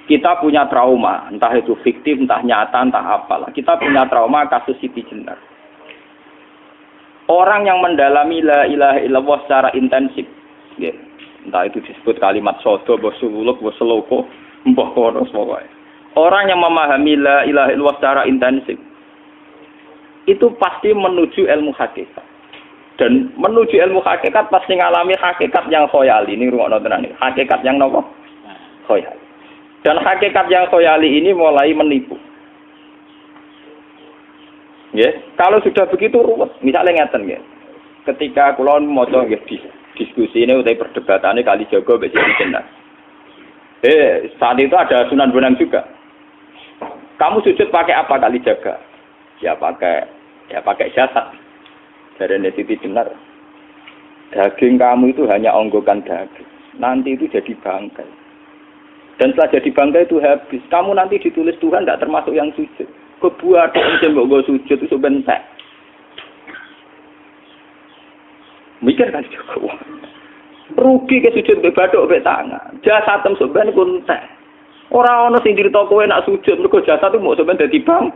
Kita punya trauma, entah itu fiktif, entah nyata, entah apalah. Kita punya trauma kasus Siti Jenar. Orang yang mendalami la ilaha illallah secara intensif, ya, entah itu disebut kalimat sodo, bosuluk, boseloko, mbah kono pokoknya. Orang yang memahami la ilaha illallah secara intensif, itu pasti menuju ilmu hakikat. Dan menuju ilmu hakikat pasti ngalami hakikat yang khoyali. Ini rungokno tenan iki. Hakikat yang nopo? Khoyali. Dan hakikat yang khoyali ini mulai menipu. Ya, kalau sudah begitu ruwet. Misalnya ngeten nggih. Ketika kula maca nggih diskusi ini utai perdebatannya Kalijaga mbek Siti Jenar. Saat itu ada Sunan Bonang juga. Kamu sujud pakai apa Kalijaga? Ya pakai jasad. Dari Siti Jenar. Daging kamu itu hanya onggokan daging. Nanti itu jadi bangkai. Dan setelah jadi bangkai itu habis. Kamu nanti ditulis Tuhan tidak termasuk yang sujud. Kebuat yang mbok sujud itu bentek. Mikir kan juga. Rugi ke sujud mbek bathuk mbek tangan. Jasad sampeyan kuntek. Ora ana sing crita kowe nak sujud mergo jasad itu mau sampeyan dadi bang.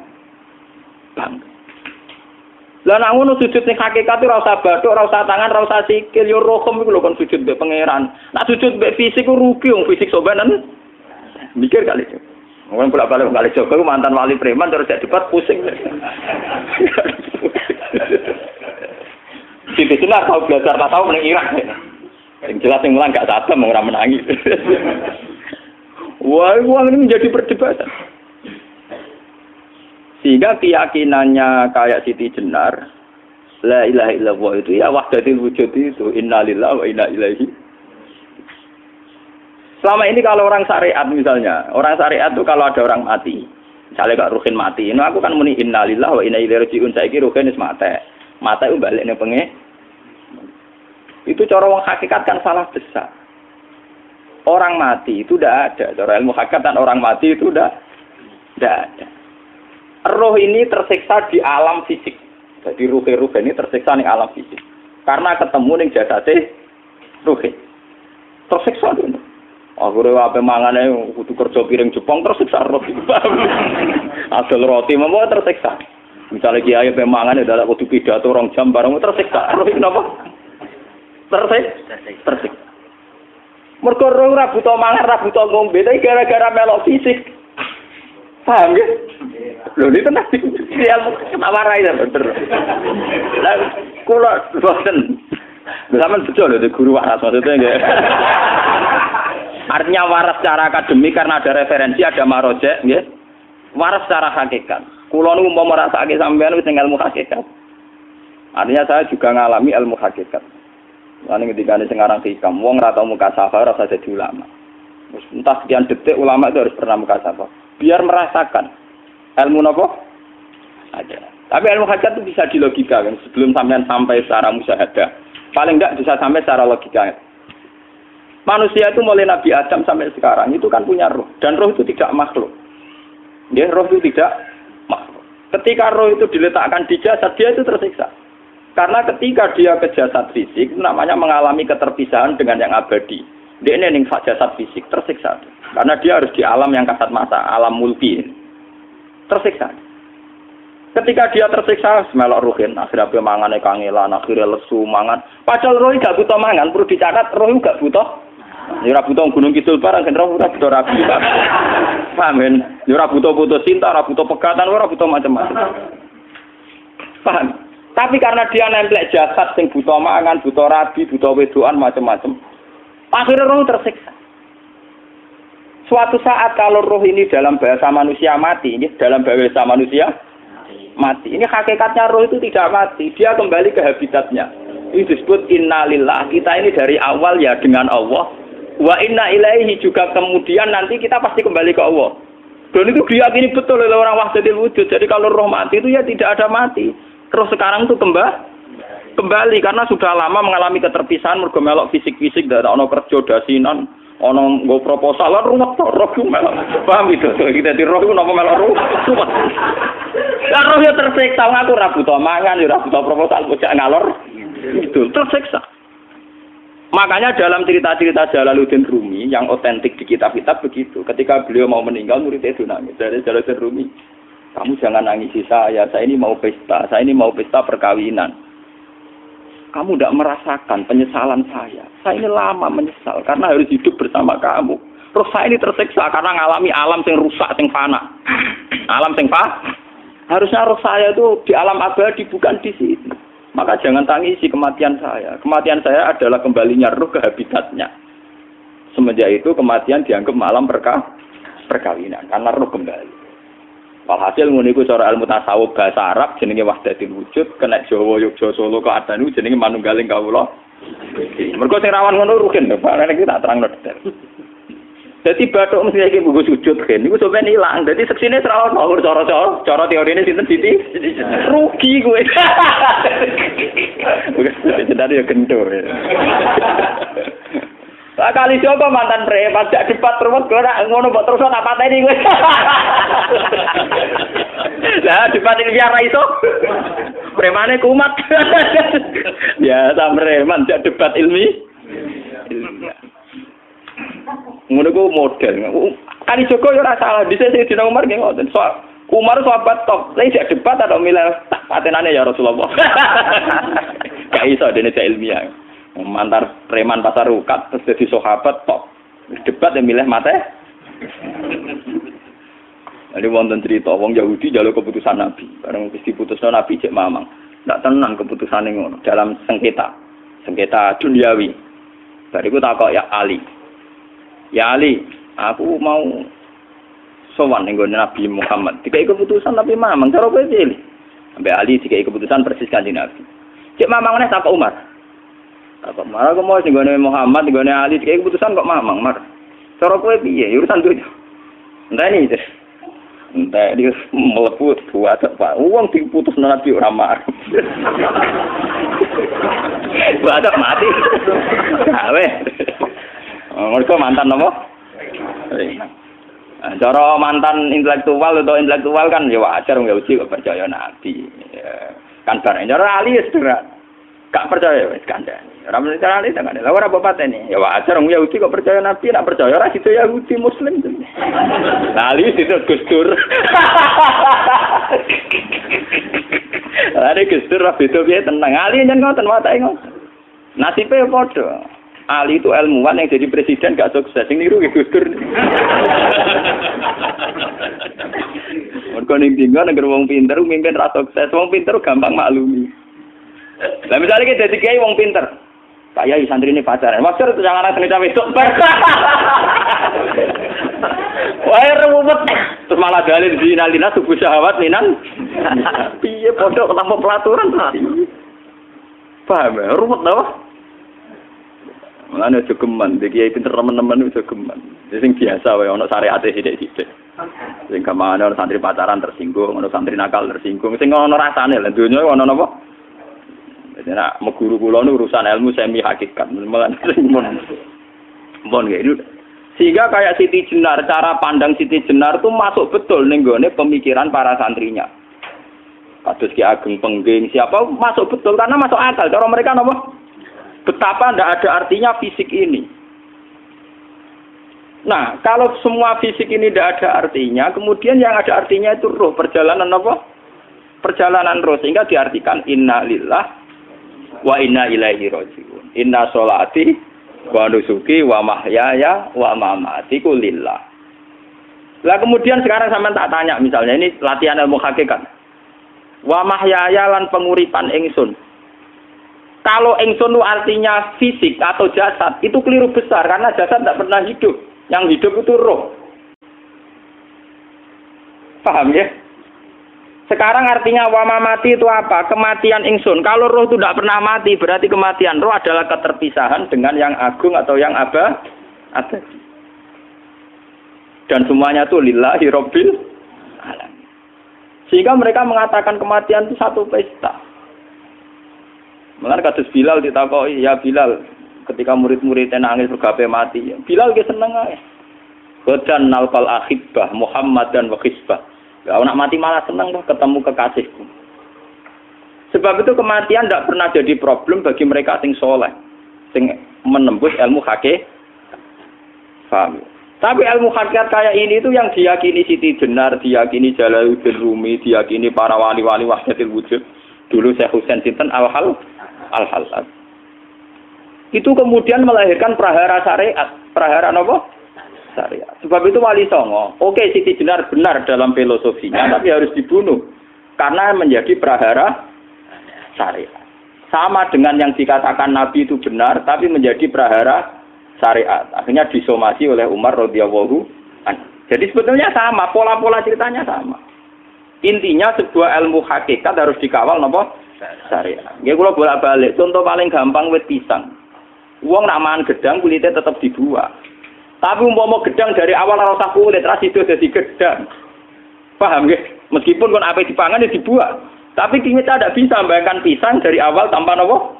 Lah nek ngono sujud ning hakikat ora usah bathuk, ora usah tangan, ora usah sikil, yo rohem iku lho kon sujud mbek pangeran. Nak sujud mbek fisik ku rugi wong fisik sampeyan. Mikir kali itu. Wong bolak-balik kali Joko ku mantan wali preman terus jadi debat pusing. Siti Jenar tahu belajar tak tahu meneng Irak. Yang jelas yang mulang gak sadar mau ora menangi. Wah, ini menjadi perdebatan. Sehingga keyakinannya kayak Siti Jenar, la ilaha illallah itu ya wahdatul wujud itu, innalillahi wa inna ilaihi. Selama ini kalau orang syariat misalnya, orang syariat itu kalau ada orang mati, misalnya Kak Ruhin mati, ini aku kan muni innalillahi wa inna ilaihi raji'un, saiki Ruhin wis mati. Mati itu balik ning penge. Itu cara wong hakikat kan salah besar. Orang mati itu tidak ada. Cara ilmu hakikat dan orang mati itu tidak ada. Roh ini tersiksa di alam fisik. Jadi ruh ini tersiksa di alam fisik. Karena ketemu ning jasate ruh. Tersiksa itu. Akhirnya apa mangane kudu kerja piring Jepang tersiksa roh. Asal roti memang tersiksa. Misalnya kiai pemangan adalah kudu pidato 2 jam bareng tersiksa. Roh kenapa? Tersiksa. Mergo roh ora buta mangan, ora buta ngombe, tapi gara-gara melok fisik. Paham ya? Lho ini tenang dia warai ya bener. Lah kula boten. Sampeyan bejo lho guru waras maksudnya nggih. Artinya waras secara akademik karena ada referensi, ada marojek nggih. Waras secara hakikat. Kula niku umpama rasake sampeyan wis ilmu hakikat. Artinya saya juga ngalami ilmu hakikat. Lan ketika ini sekarang hikam, wong ora tau mukasafah ora jadi ulama. Entah sekian detik ulama itu harus pernah mukasafah. Biar merasakan ilmu nopo aja. Tapi ilmu hakikat itu bisa dilogikakan sebelum sampai secara musyahadah. Paling enggak bisa sampai secara logika. Manusia itu mulai Nabi Adam sampai sekarang itu kan punya roh dan roh itu tidak makhluk. Ya, roh itu tidak makhluk. Ketika roh itu diletakkan di jasad dia itu tersiksa. Karena ketika dia ke jasad fisik, namanya mengalami keterpisahan dengan yang abadi. Dia ini ning jasad fisik tersiksa. Karena dia harus di alam yang kasat mata, alam mulki. Tersiksa. Ketika dia tersiksa, melok ruhin, akhirnya mangane kangelan, akhirnya lesu mangan. Padahal roh gak butuh mangan, perlu dicatat roh gak butuh. Ya ora butuh gunung kidul barang, kan roh ora butuh rabi. Paham kan? Ya ora butuh cinta, ora butuh pegatan, ora butuh macam-macam. Paham? Tapi karena dia nemplek jasad sing buta mangan, buta rabi, buta wedoan macam-macam. Akhirnya roh tersiksa. Suatu saat kalau roh ini dalam bahasa manusia mati, ini dalam bahasa manusia mati. Ini hakikatnya roh itu tidak mati, dia kembali ke habitatnya. Ini disebut innalillah. Kita ini dari awal ya dengan Allah. Wa inna ilaihi juga kemudian nanti kita pasti kembali ke Allah. Dan itu diyakini betul oleh orang wahdatul wujud. Jadi kalau roh mati itu ya tidak ada mati. Terus sekarang itu kembali karena sudah lama mengalami keterpisahan mergo melok fisik-fisik dak ono kerja dasinan, ono nggo proposal lan ruwet to roh melok. Paham itu? Kita di roh ku napa melok ruwet. Lah roh ya tersiksa ngaku ora butuh mangan, ora butuh proposal bocah ngalor. Itu tersiksa. Makanya dalam cerita-cerita Jalaluddin Rumi yang otentik di kitab-kitab begitu. Ketika beliau mau meninggal, muridnya itu nangis. Dari Jalaluddin Rumi, kamu jangan nangisi saya ini mau pesta, saya ini mau pesta perkawinan. Kamu tidak merasakan penyesalan saya. Saya ini lama menyesal karena harus hidup bersama kamu. Terus saya ini tersiksa karena ngalami alam yang rusak, yang fana. Alam yang fana. Harusnya roh saya itu di alam abadi, bukan di sini. Maka jangan tangisi kematian saya. Kematian saya adalah kembalinya roh ke habitatnya. Semenjak itu kematian dianggap malam perkawinan. Karena roh kembali. Walhasil ngene iku cara ilmu tasawuf bahasa Arab jenenge wahdatul wujud, kena Jawa Yogya Solo ke Adanu jenenge manunggaling kawula. Mergo sing rawan ngono rugen to, Pak. Nek iki tak terangno detail. Dadi bathuk mesti iki buku sujud kan niku sampeyan ilang. Dadi seksine ora ono cara teorine sinten Siti? Rugi kowe. Bukan jadi ya gendor. Kali siapa mantan preman jak debat terus ora ngono mbok terus tak pateni kowe. Lah debat iki biar ra iso. Premane kumat. Ya ta preman jak debat ilmi. Ngono ku model. Kali Joko yo ora salah, dhisik Sayyidina Umar nggih ngoten. Umar sahabat top, lha sik debat atau milih tak patenane ya Rasulullah. Gak iso dene cek ilmiah. Mantar preman pasar rukat terus jadi sahabat top. Debat yang milih mate. Ada wonten cerita wong Yahudi njaluk keputusan Nabi. Bareng wis diputusno Nabi cek mamang. Ndak tenang keputusane ngono dalam sengketa duniawi. Bariku takok ya Ali. Ya Ali, aku mau sowan ning Nabi Muhammad. Dikai keputusan tapi mamang cara kowe pilih. Sampai Ali dikai keputusan persis kanjeng Nabi. Cek mamang neh takok Umar. Takok Umar aku mau sing Muhammad, ning Ali dikai keputusan kok mamang, Mar. Cara kowe piye? Urusan dunya. Enteni iki. Entah dia melepuh buat apa? Uang diputus Nabi ora marah. Buat mati. Awe. Mereka mantan apa? Cara mantan intelektual atau intelektual kan ya wajar nggak uji kok percaya Nabi. Ya. Kan bareng cara Ali ya sederhana. Gak percaya wis kandhani. Ora mesti cara Ali tenan. Lah ora apa patene. Ya wajar wong Yahudi kok percaya Nabi, nek percaya ora situ Yahudi Muslim. Lah Ali situ Gus Dur. Are Gus Dur ra beda piye tenang. Ali nyen ngoten watake ngoten. Nasibe padha. Ali itu ilmuwan yang jadi presiden gak sukses. Sing niru Gus Dur. Mergo ning dinggo nek wong pinter mimpin ra sukses. Wong pinter gampang maklumi. Lah misalnya kita jadi kiai wong pinter. Pak Yai santri ini pacaran. Maksud itu jangan anak cerita besok. Wah, ruwet. Terus malah dalil zinalina subuh syahwat minan. Piye padha ketemu pelaturan. Paham ya? Ruwet dah. Mulane aja geman, iki kiai pinter teman-teman aja geman. Sing biasa wae ana syariate sithik-sithik. Sing kamane ana santri pacaran tersinggung, ana santri nakal tersinggung, sing ana rasane lha donya ana napa? Jadi nak guru kula nu urusan ilmu semi hakikat. Mun gitu. Sehingga kayak Siti Jenar, cara pandang Siti Jenar itu masuk betul ning gone pemikiran para santrinya. Kados Ki Ageng Pengging siapa masuk betul karena masuk akal. Cara mereka napa? Betapa tidak ada artinya fisik ini. Nah, kalau semua fisik ini tidak ada artinya, kemudian yang ada artinya itu roh, perjalanan apa? Perjalanan roh, sehingga diartikan inna lillah wa inna ilaihi raji'un. Inna sholati wa nusuki wa mahyaya wa mamati ku lillah. Lah kemudian sekarang sampean tak tanya misalnya ini latihan ilmu hakikat. Wa mahyaya lan penguripan ingsun. Kalau ingsun artinya fisik atau jasad, itu keliru besar karena jasad tidak pernah hidup. Yang hidup itu roh. Paham ya? Sekarang artinya wama mati itu apa? Kematian ingsun. Kalau roh itu tidak pernah mati, berarti kematian roh adalah keterpisahan dengan yang agung atau yang abadi. Dan semuanya itu lillahi rabbil alamin. Sehingga mereka mengatakan kematian itu satu pesta. Mulane kados Bilal ditakoki, ya Bilal, ketika murid-muridnya nangis bergape mati, Bilal ge seneng ae. Godan nalqal akhibah Muhammad dan wa khisbah. Ya anak mati malah seneng loh ketemu kekasihku. Sebab itu kematian tidak pernah jadi problem bagi mereka sing soleh, sing menembus ilmu hakikat. Paham? Tapi ilmu hakikat kayak ini itu yang diyakini Siti Jenar, diyakini Jalaluddin Rumi, diyakini para wali-wali wahdatul wujud. Dulu Syekh Husain Sinten Al-Halal. Itu kemudian melahirkan prahara syariat. Prahara apa? Syariat. Sebab itu Wali Songo, oke Siti Jenar benar dalam filosofinya, tapi harus dibunuh. Karena menjadi prahara syariat. Sama dengan yang dikatakan Nabi itu benar, tapi menjadi prahara syariat. Akhirnya disomasi oleh Umar radhiyallahu anhu. Jadi sebetulnya sama, pola-pola ceritanya sama. Intinya sebuah ilmu hakikat harus dikawal napa? Syariat. Nggih kula bolak-balik, contoh paling gampang wit pisang. Wong nak mangan gedang kulitnya tetap dibuang. Tapi umpama gedang dari awal ora usah kulit, ra sido dadi gedang. Paham nggih? Meskipun kon ape dipangan ya dibuang. Tapi kita tidak bisa membayangkan pisang dari awal tanpa napa?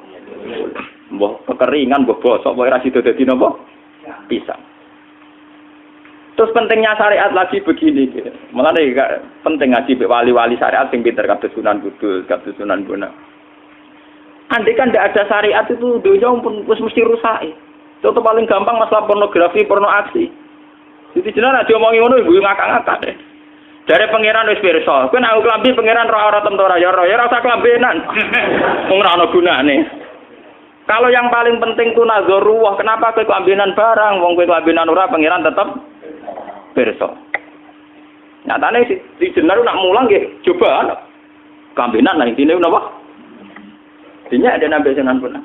Mbah kekeringan, mbah bosok, mbah ora sido dadi napa? Pisang. Terus pentingnya syariat lagi begini, malah penting ngaji wali-wali syariat yang pinter kados Sunan Kudus, kados Sunan Bonang. Andai kan tidak ada syariat itu dunia pun mesti rusak. Contoh paling gampang masalah pornografi, porno aksi. Jadi jenengan aja omongi ngono ibu ngakak-ngakak deh. Dari pangeran wis pirsa, kowe nek klambi pangeran ora tentara ya ora usah klambenan. Wong ora ana gunane. Kalau yang paling penting itu nazarullah, kenapa kowe klambenan barang, wong kowe klambenan ora pangeran tetep pirsa. Nyatane si Jenar nak mulang nggih coba klambenan lah intine napa? Dinya ada nabi Sunan pun.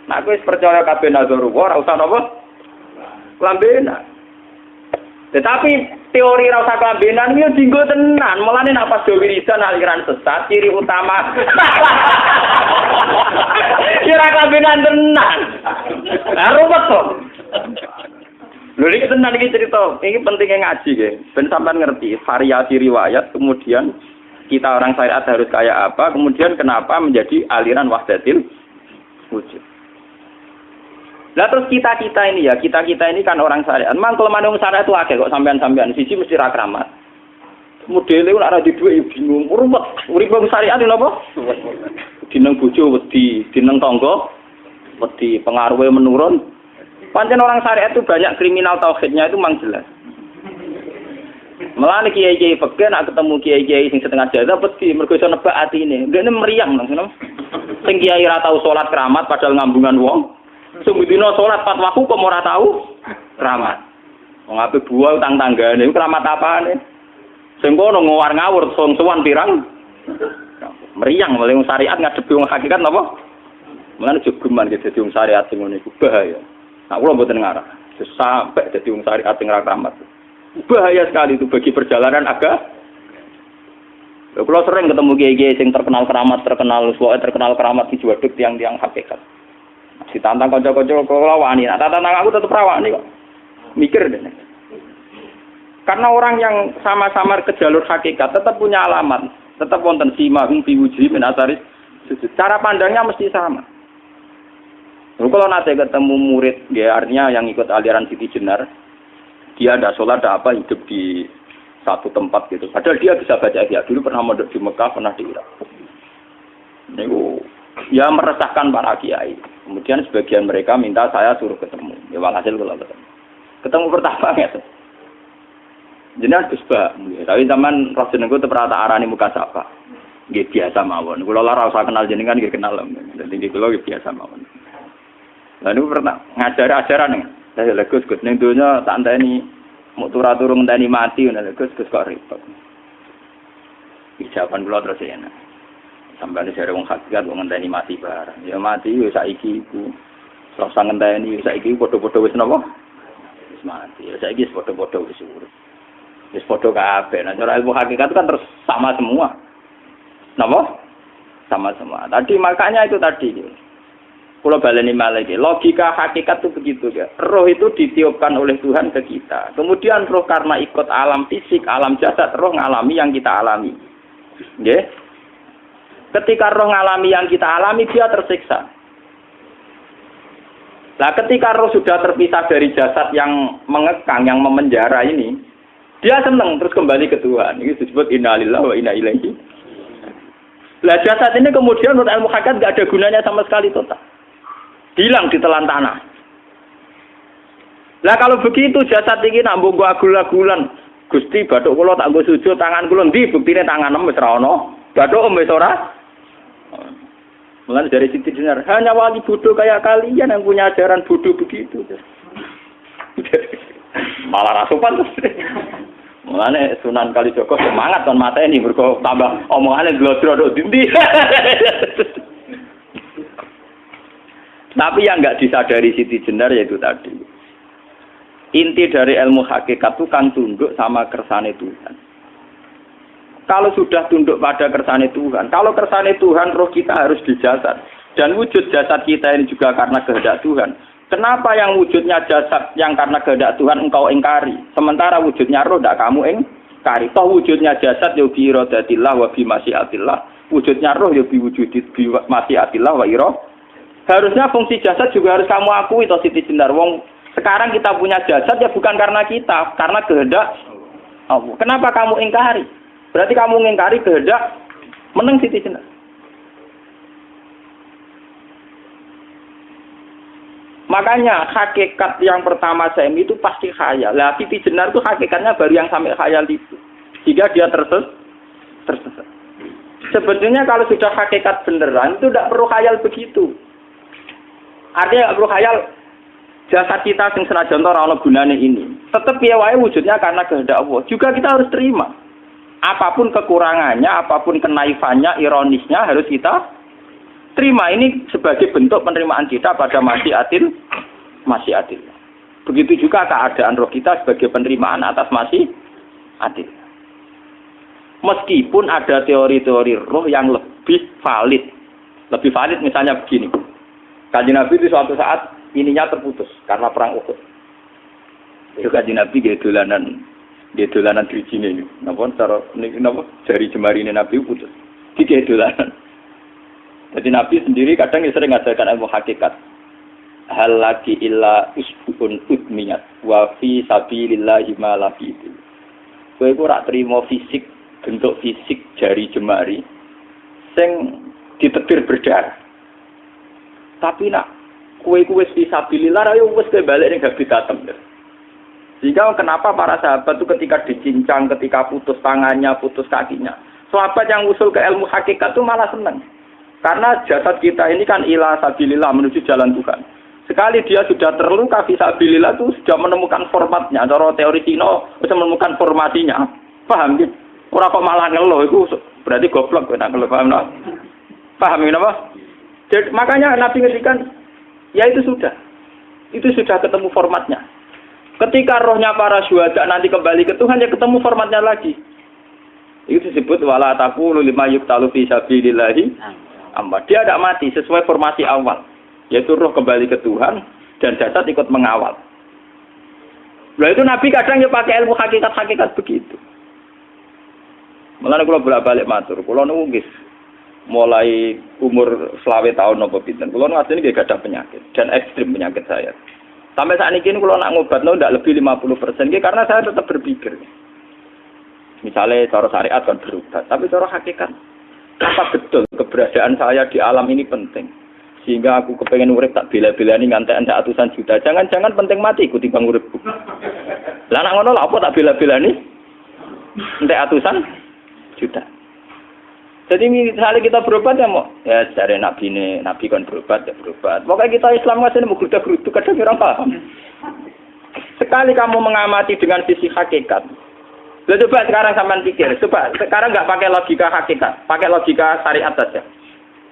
Nah kowe percaya kabeh nazarullah ora usah napa? Klambenan. Tetapi teori rasa kelambenan itu dinggo tenan. Mulane nek pas wiridan aliran sesat ciri utama. Kira kelambenan tenan. Lah ruwet to. Lho iki tenan iki cerita. Iki pentingnya ngaji nggih. Ben sampean ngerti variasi riwayat, kemudian kita orang syariat harus kayak apa, kemudian kenapa menjadi aliran wahdatil wujud. Lah terus kita ini ya, kita ini kan orang syariat. Memang kalau manung syariat itu akeh kok sampean-sampean siji mesti ra kramat. Modele ora di dhuwit bingung, ruwet. Urip wong syariat lho apa? Dineng bojo wedi, dineng tangga wedi, pengaruhe menurun. Pancen orang syariat itu banyak kriminal tauhidnya itu memang jelas. Melane kiai-kiai peken nak ketemu kiai-kiai sing setengah jadah wedi mergo iso nebak atine. Ndekne meriang nang ngono. Sing kiai ra tau salat keramat padahal ngambungan wong. Sumudina salat 4 waktu kok ora tau keramat. Wong ape buah utang tanggane iku keramat apane? Sing kono ngawar ngawur sowan pirang. Meriang oleh syariat ngadepi wong hakikat napa? Mulane jogeman ge dadi wong syariat sing ngene iku bahaya. Nah kula mboten ngarah. Sampai dadi wong syariat sing ra keramat. Bahaya sekali itu bagi perjalanan agama. Kula sering ketemu kiai-kiai sing terkenal keramat, terkenal keramat di juwaduk tiang-tiang hakikat. Ditantang kanca-kanca kula wani, nak tantang aku tetep rawani kok. Mikir deh. Karena orang yang sama-sama ke jalur hakikat tetap punya alamat, tetap wonten simahum fi wujuhi min asaris sujud. Cara pandangnya mesti sama. Kalau nanti ketemu murid, ya artinya yang ikut aliran Siti Jenar, dia ada sholat, ada apa, hidup di satu tempat gitu. Padahal dia bisa baca ihya. Dulu pernah mondok di Mekah, pernah di Irak. Niku ya meresahkan para kiai. Kemudian sebagian mereka minta saya suruh ketemu. Ya walhasil kalau ketemu pertama ya. Jenengan Gus Ba, tapi zaman roh jenengku teu pernah tak arani muka sapa. Nggih biasa mawon. Kula ora usah kenal jenengan nggih kenal. Dadi kula nggih biasa mawon. Lah niku pernah ngajari ajaran. Lah Gus ning donya tak enteni mau turu ngenteni mati ngono lho Gus kok repot. Ijaban kula terus enak. Sampai ada wong hakikat wong ngenteni mati barang. Ya mati wis saiki iku. Ora usah ngenteni saiki padha-padha wis napa? Wis mati. Ya saiki wis padha-padha wis urip. Wis padha kabeh. Nah cara ilmu hakikat kan terus sama semua. Napa? Sama semua. Tadi makanya itu tadi. Kalau baleni malih logika hakikat itu begitu ya. Roh itu ditiupkan oleh Tuhan ke kita. Kemudian roh karena ikut alam fisik, alam jasad, roh ngalami yang kita alami. Nggih. Ketika roh ngalami yang kita alami, dia tersiksa. Nah, ketika roh sudah terpisah dari jasad yang mengekang, yang memenjara ini, dia senang terus kembali ke Tuhan. Ini disebut inna lillahi wa inna ilaihi. Nah, jasad ini kemudian menurut ilmu hakikat nggak ada gunanya sama sekali total. Hilang di telan tanah. Lah kalau begitu jasad iki nak mbok agul-agulan. Gusti bathuk kula tak nggo sujud tangan kula ndi buktine tangan wis ra ono. Bathuk wis ora. Mulane dari Siti Jenar, hanya wali bodoh kayak kalian yang punya ajaran bodoh begitu. Malah rasupan terus. Mulane Sunan Kalijaga semangat kon mateni mergo tambah omongane glodro ndi. Tapi yang enggak disadari Siti Jenar yaitu tadi. Inti dari ilmu hakikat itu kan tunduk sama kersane Tuhan. Kalau sudah tunduk pada kersane Tuhan, kalau kersane Tuhan roh kita harus di jasad. Dan wujud jasad kita ini juga karena kehendak Tuhan. Kenapa yang wujudnya jasad yang karena kehendak Tuhan engkau ingkari? Sementara wujudnya roh tidak kamu ingkari. Toh wujudnya jasad ya bi iradatillah wa bi masyiatillah. Wujudnya roh ya bi wujudit bi masyiatillah wa ira. Harusnya fungsi jasad juga harus kamu akui toh Siti Jenar. Wong sekarang kita punya jasad ya bukan karena kita, karena kehendak Allah. Kenapa kamu ingkari? Berarti kamu mengingkari kehendak meneng Siti Jenar. Makanya hakikat yang pertama Semi itu pasti khayal. Lah Siti Jenar itu hakikatnya baru yang sampai khayal itu. Sehingga dia tersesat. Sebetulnya kalau sudah hakikat beneran itu tidak perlu khayal begitu. Artinya tidak perlu khayal jasad kita sing senajan ora ana gunane ini. Tetap piye wae wujudnya karena kehendak Allah. Juga kita harus terima. Apapun kekurangannya, apapun kenaifannya, ironisnya harus kita terima. Ini sebagai bentuk penerimaan kita pada masyiatil. Begitu juga keadaan roh kita sebagai penerimaan atas masyiatil. Meskipun ada teori-teori roh yang lebih valid. Lebih valid misalnya begini. Kanjeng Nabi itu suatu saat ininya terputus karena perang Uhud. Itu Kanjeng Nabi dia dolanan drijine ini. Napa cara napa jari jemari ini Nabi putus. Iki dolanan. Jadi Nabi sendiri kadang sering ngajarkan ilmu hakikat. Hal lagi illa usbun udmiyat wa fi sabilillahi ma lafitu. Kowe ora trimo fisik, bentuk fisik jari jemari sing ditebir berdarah. Tapi nak kowe wis fi sabilillah ayo wis balik ning habitatem. Sehingga kenapa para sahabat itu ketika dicincang, ketika putus tangannya, putus kakinya. Sahabat yang usul ke ilmu hakikat itu malah senang. Karena jasad kita ini kan ila sabilillah menuju jalan Tuhan. Sekali dia sudah terluka fisabilillah itu sudah menemukan formatnya. Cara teori Cina bisa menemukan formasinya. Paham gitu? Orang kok malah ngeluh itu berarti goblok kena ngeluh. Paham tak? Paham ini apa? Jadi, makanya Nabi ngertikan ya itu sudah ketemu formatnya. Ketika rohnya para syuhada nanti kembali ke Tuhan, ya ketemu formatnya lagi. Itu disebut wala taqulu lima yuqtalu fi sabilillahi amma. Dia tidak mati sesuai formasi awal, yaitu roh kembali ke Tuhan dan jasad ikut mengawal. Nah itu Nabi kadang ya pakai ilmu hakikat begitu. Mulane kula bolak-balik matur, kula niku nggih mulai umur 20 tahun napa pinten. Kula nu asline nggih gadah penyakit dan ekstrim penyakit saya. Sampai saat ini kalau nak ngobatno tidak lebih 50%, karena saya tetap berpikir. Misalnya cara syariat kan berobat, tapi cara hakikat, apa betul keberadaan saya di alam ini penting? Sehingga aku kepengen urip tak bela-belani ngantek anda atusan juta. Jangan-jangan penting mati ikuti bang uripku. Lah nak ngono lha apa tak bela-belani? Entek atusan juta. Jadi misalnya kita berobat ya mau, ya dari Nabi kan berobat ya berobat. Pokoknya kita Islam masih mau geruda-gerudu kadang orang paham. Sekali kamu mengamati dengan sisi hakikat, coba sekarang sampean pikir, coba sekarang nggak pakai logika hakikat, pakai logika syariat saja.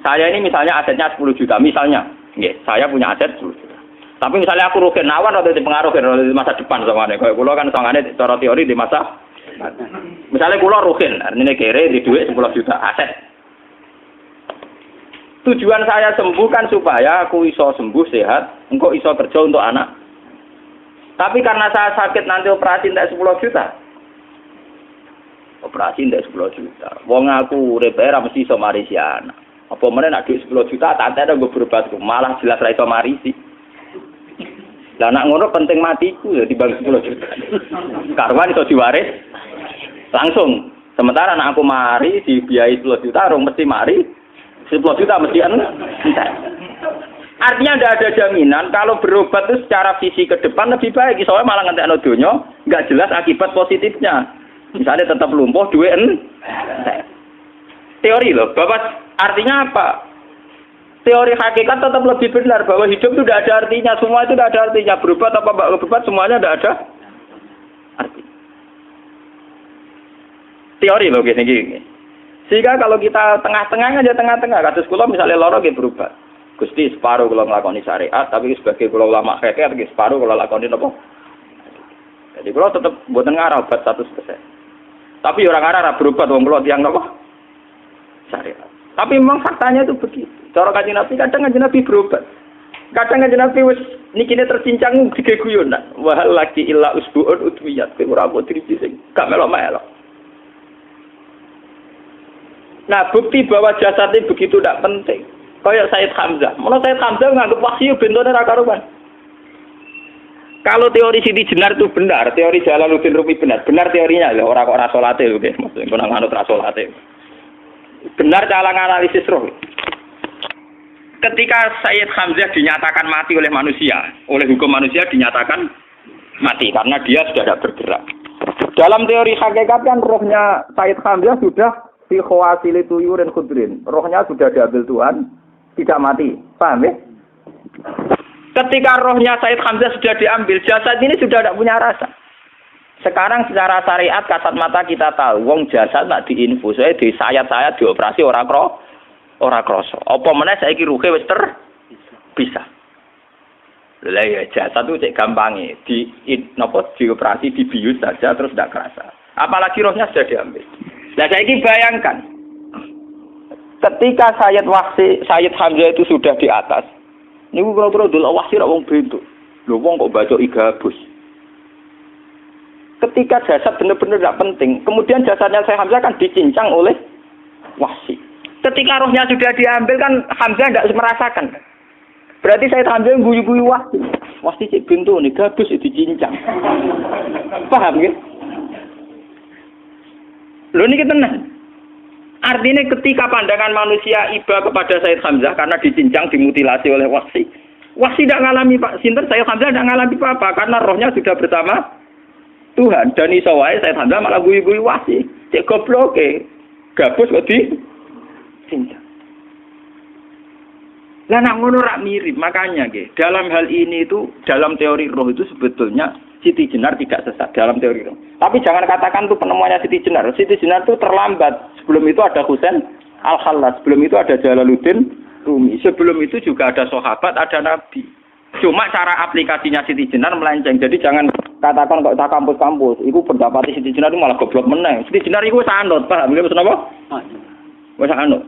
Saya ini misalnya asetnya 10 juta, misalnya, saya punya aset 10 juta. Tapi misalnya aku rugi nawan atau dipengaruhi di masa depan soalnya, kalau kulo kan soalnya cara teori di masa misalnya kulo rugen, artinya kere di duit 10 juta aset. Tujuan saya sembuh kan supaya aku iso sembuh sehat, engkau iso kerja untuk anak. Tapi karena saya sakit nanti operasi tidak 10 juta. Operasi tidak 10 juta. Wong aku repair mesti iso marisi anak. Apa meneh nak duit 10 juta tak ada gue berobat malah jelas ra iso marisi. Lah nak ngono penting matiku ya dibagi 10 juta. Karwan iso diwaris langsung. Sementara anak aku mari dibiayai 10 juta, orang mesti mari 10 juta mesti entek. Artinya tidak ada jaminan kalau berobat itu secara visi ke depan lebih baik. Soalnya malah ngentekno donya nggak jelas akibat positifnya. Misalnya tetap lumpuh teori loh. Bapak artinya apa? Teori hakikat tetap lebih benar bahwa hidup itu tidak ada artinya. Semua itu tidak ada artinya. Berobat apa enggak berobat semuanya tidak ada arti. Teori loh gini. Sehingga kalau kita tengah-tengah aja tengah-tengah. Kasus kula misalnya loro nggih berobat. Gusti separuh kula nglakoni syariat, tapi sebagai kula ulama fikih iki separuh kula lakoni napa? Jadi kula tetep mboten ngarah obat 100%. Tapi orang ngarah berobat wong kula tiyang napa? Syariat. Tapi memang faktanya itu begitu. Cara Kanjeng Nabi kadang Kanjeng Nabi berobat. Kadang Kanjeng Nabi wis nikine tercincang dige guyonan. Wa laki illa usbuun utwiyat. Ora mbok driji sing gak melok-melok. Nah, bukti bahwa jasad ini begitu tidak penting. Kayak Sayyid Hamzah. Mulai Sayyid Hamzah menganggap wahyu bentone ra karuan. Kalau teori Siti Jenar itu benar, teori Jalaluddin Rumi benar teorinya lho, ora kok ra salate lho nggih, maksudnya kok nganut ra salate. Benar cara analisis roh. Ketika Sayyid Hamzah dinyatakan mati oleh manusia, oleh hukum manusia dinyatakan mati karena dia sudah tidak bergerak. Dalam teori hakikat kan rohnya Sayyid Hamzah sudah fi khawasili tuyurin khudrin. Rohnya sudah diambil Tuhan, tidak mati. Paham ya? Ketika rohnya Sayyid Hamzah sudah diambil, jasad ini sudah tidak punya rasa. Sekarang secara syariat kasat mata kita tahu, wong jasad nak diinfus, di sayat-sayat dioperasi ora krasa. Apa meneh saiki ruhe wis bisa. Lha ya jasad itu cek gampange, dioperasi dibius saja terus tidak kerasa. Apalagi rohnya sudah diambil. Nah saiki bayangkan, ketika Sayyid Hamzah itu sudah di atas, niku kira-kira delok wahsi ra wong bentuk. Lho wong kok baca igabus. Ketika jasad benar-benar tidak penting, kemudian jasadnya Sayyid Hamzah kan dicincang oleh wahsi. Ketika rohnya sudah diambil kan Hamzah tidak merasakan. Berarti Sayyid Hamzah guyu-guyu wahsi. Wahsi cek bentuk nih gabus dicincang. Paham ya? Lho niki tenan. Artinya ketika pandangan manusia iba kepada Sayyid Hamzah karena dicincang, dimutilasi oleh wahsi. Wahsi tidak mengalami Pak Sinten, Sayyid Hamzah tidak mengalami apa-apa karena rohnya sudah bersama Tuhan. Dan iso wae Sayyid Hamzah malah guyu-guyu wahsi. Cek goblok gabus kok dicincang. Lah nak ngono rak mirip, makanya dalam hal ini itu dalam teori roh itu sebetulnya Siti Jenar tidak sesat dalam teori roh. Tapi jangan katakan itu penemuannya Siti Jenar. Siti Jenar itu terlambat. Sebelum itu ada Husain Al-Khallas, sebelum itu ada Jalaluddin Rumi, sebelum itu juga ada sahabat, ada nabi. Cuma cara aplikasinya Siti Jenar melenceng. Jadi jangan katakan kok tak kampus-kampus, itu pendapat Siti Jenar itu malah goblok meneng. Siti Jenar itu wis anut, paham nggih maksud apa? Wis anut.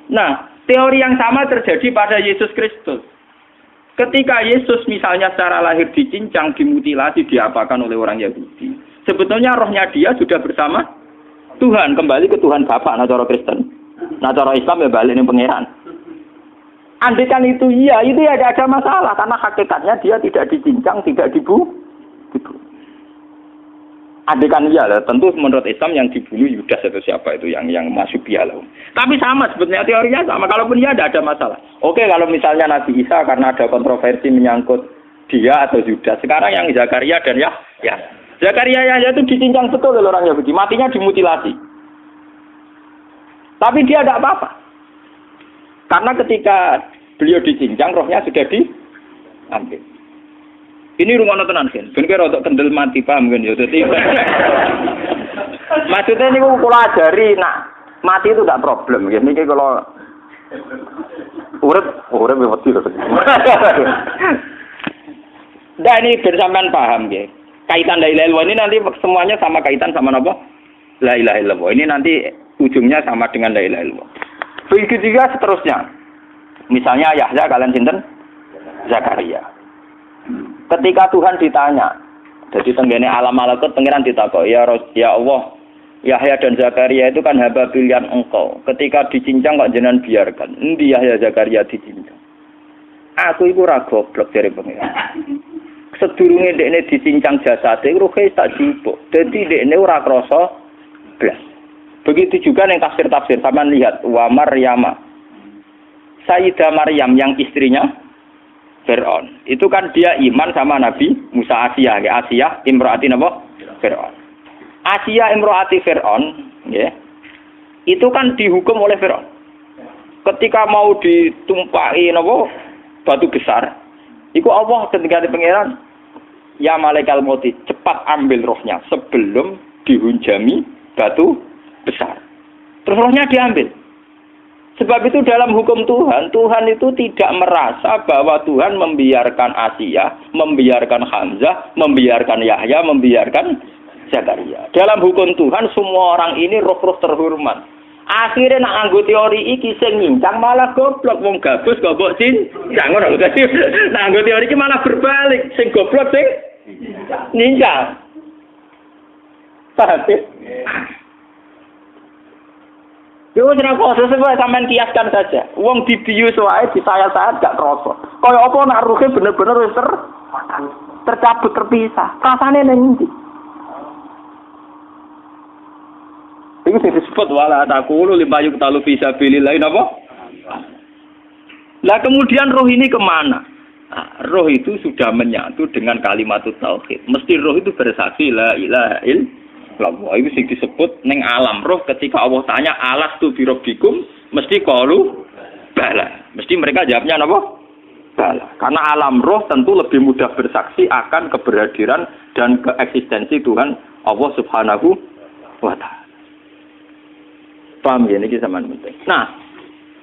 Nah, teori yang sama terjadi pada Yesus Kristus. Ketika Yesus misalnya secara lahir dicincang, dimutilasi, diapakan oleh orang Yahudi. Sebetulnya rohnya dia sudah bersama Tuhan, kembali ke Tuhan Bapa, nah cara Kristen. Nah cara Islam ya balik ning pangeran. Andaikan itu iya, itu ya tidak ada masalah karena hakikatnya dia tidak dicincang, tidak dibunuh. Andaikan iya, tentu menurut Islam yang dibunuh Yudas atau siapa itu yang masuk bialau. Tapi sama sebetulnya teorinya sama. Kalaupun iya tidak ada masalah. Oke, kalau misalnya Nabi Isa karena ada kontroversi menyangkut dia atau Yudas. Sekarang yang Zakaria dan ya Zakaria Yahya itu dicincang betul oleh orang Yahudi, matinya dimutilasi. Tapi dia tidak apa-apa. Karena ketika beliau dicincang, rohnya sudah diambil. Ini rumah tenan kan. Ben kira untuk kendel mati paham kan ya. Dadi maksudnya niku kula ajari nak mati itu tidak problem nggih. Niki kalau urip wedi lho. Nah ini bersamaan paham nggih. Kaitan la ilaha illallah ini nanti semuanya sama kaitan sama apa? La ilaha illallah. Ini nanti ujungnya sama dengan la ilaha illallah. Begitu juga seterusnya. Misalnya Yahya kalian sinten? Zakaria. Ketika Tuhan ditanya, jadi tenggene alam malakut pangeran ditakok, ya Allah, Yahya dan Zakaria itu kan hamba pilihan engkau. Ketika dicincang kok jenengan biarkan. Endi Yahya Zakaria dicincang? Aku iku ora goblok dari pangeran. Sedurunge dekne dicincang jasate ruhe tak jupuk. Dadi dekne ora krasa blas. Begitu juga ning tafsir-tafsir sampean lihat wa Maryama. Sayyidah Maryam yang istrinya Fir'aun. Itu kan dia iman sama Nabi Musa. Asiyah imro'ati napa? Fir'aun. Asiyah imro'ati Fir'aun, ya. Itu kan dihukum oleh Fir'aun. Ketika mau ditumpaki napa? Batu besar. Iku Allah ketika di pangeran, ya malaikat mauti, cepat ambil rohnya sebelum dihunjami batu besar. Terus rohnya diambil. Sebab itu dalam hukum Tuhan, Tuhan itu tidak merasa bahwa Tuhan membiarkan Asiyah, membiarkan Hamzah, membiarkan Yahya, membiarkan Zakaria. Dalam hukum Tuhan, semua orang ini roh-roh terhormat. Akhirnya nak anggo teori iki sing nyincang malah goblok, wong gabus goblok cincang ngono dadi. Nak anggo teori iki malah berbalik, sing goblok sing nyincang. Paham? Yo ora kok sesuai sampean kiaskan saja. Wong dibius wae disayat-sayat gak krasa. Kaya apa nak ruhe bener-bener wis tercabut terpisah. Rasane ning ndi? Iku sing disebut wala taqulu lima yuqtalu fi sabilillah napa? Lah kemudian roh ini kemana? Nah, roh itu sudah menyatu dengan kalimat tauhid. Mesti roh itu bersaksi la ilaha illallah. Itu sing disebut ning alam roh ketika Allah tanya alastu bi rabbikum mesti qalu bala. Mesti mereka jawabnya napa? Bala. Karena alam roh tentu lebih mudah bersaksi akan keberhadiran dan keeksistensi Tuhan Allah Subhanahu wa taala. Paham ya, ini sama penting. Nah,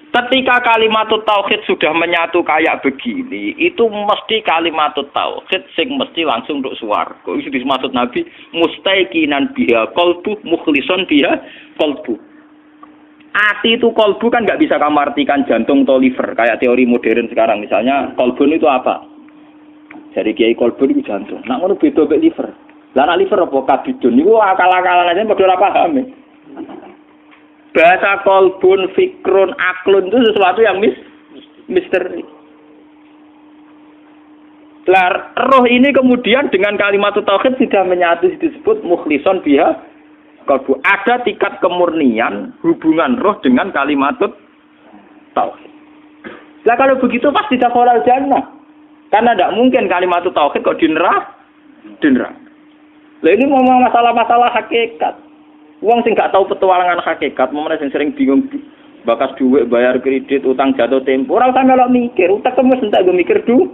ketika kalimat tauhid sudah menyatu kayak begini, itu mesti kalimat tauhid sing mesti langsung untuk swarga. Itu dimaksud Nabi mustaiqinan biha qalbu mukhlishon biha qalbu. Ati itu qalbu kan nggak bisa kamu artikan jantung atau liver kayak teori modern sekarang. Misalnya qalbun itu apa? Jadi kiai qalbun itu jantung. Nah, ngono beda mek liver. Lah liver apa kabidun niku akal-akalan aja padha ora paham. Bahasa kolbun, fikrun, aklun itu sesuatu yang misteri. Roh ini kemudian dengan kalimat tauhid sudah menyatu disebut mukhlishon biha kolbu. Ada tingkat kemurnian hubungan roh dengan kalimat tauhid. Lah kalau begitu pasti dakhalal jannah. Karena tidak mungkin kalimat tauhid kok di neraka. Lah ini ngomong masalah-masalah hakikat. Wong sing gak tahu petualangan hakikat, momene sing sering bingung bakas duit, bayar kredit, utang jatuh tempo, ora usah melok mikir, utek wis entek go mikir duit.